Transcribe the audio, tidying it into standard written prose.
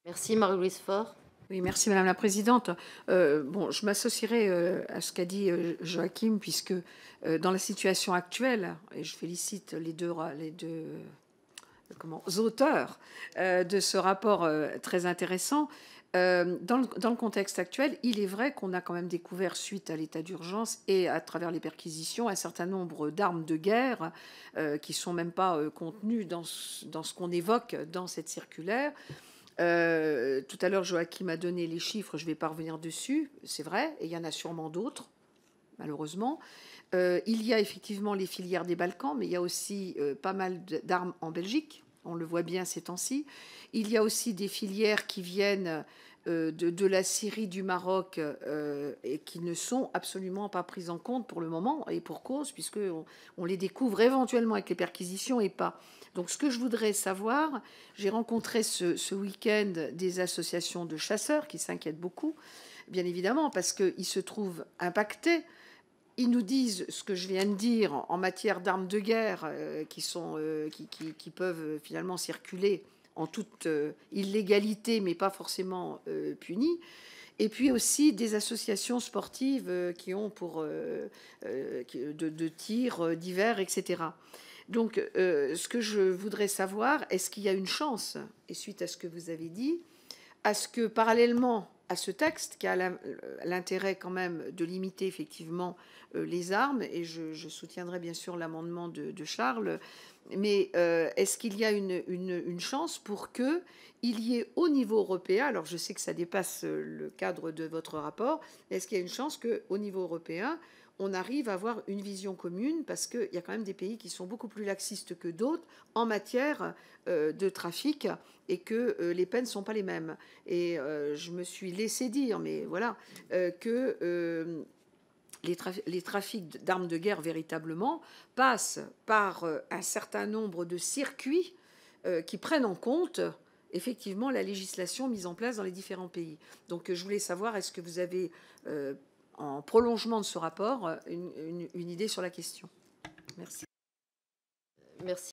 Merci Marie-Louise Faure. Oui, merci Madame la présidente. Bon, je m'associerai, à ce qu'a dit, Joachim puisque, dans la situation actuelle et je félicite les deux comment auteurs, de ce rapport, très intéressant. Dans le contexte actuel, il est vrai qu'on a quand même découvert, suite à l'état d'urgence et à travers les perquisitions, un certain nombre d'armes de guerre, qui sont même pas, contenues dans ce qu'on évoque dans cette circulaire. Tout à l'heure, Joachim a donné les chiffres, je ne vais pas revenir dessus, c'est vrai, et il y en a sûrement d'autres, malheureusement. Il y a effectivement les filières des Balkans, mais il y a aussi pas mal d'armes en Belgique, on le voit bien ces temps-ci. Il y a aussi des filières qui viennent de la Syrie, du Maroc, et qui ne sont absolument pas prises en compte pour le moment, et pour cause, puisqu'on on les découvre éventuellement avec les perquisitions et pas. Donc ce que je voudrais savoir, j'ai rencontré ce week-end des associations de chasseurs qui s'inquiètent beaucoup, bien évidemment, parce qu'ils se trouvent impactés. Ils nous disent ce que je viens de dire en matière d'armes de guerre, qui peuvent finalement circuler en toute illégalité, mais pas forcément punies. Et puis aussi des associations sportives qui ont pour de tirs divers, etc. Donc, ce que je voudrais savoir, est-ce qu'il y a une chance, et suite à ce que vous avez dit, à ce que parallèlement à ce texte, qui a l'intérêt quand même de limiter effectivement les armes, et je soutiendrai bien sûr l'amendement de Charles, mais est-ce qu'il y a une chance pour qu'il y ait au niveau européen, alors je sais que ça dépasse le cadre de votre rapport, est-ce qu'il y a une chance qu'au niveau européen, on arrive à avoir une vision commune, parce qu'il y a quand même des pays qui sont beaucoup plus laxistes que d'autres en matière de trafic, et que les peines ne sont pas les mêmes. Et je me suis laissé dire, mais voilà, que les trafics d'armes de guerre véritablement passent par un certain nombre de circuits qui prennent en compte effectivement la législation mise en place dans les différents pays. Donc je voulais savoir, est-ce que vous avez, en prolongement de ce rapport, une idée sur la question? Merci. Merci.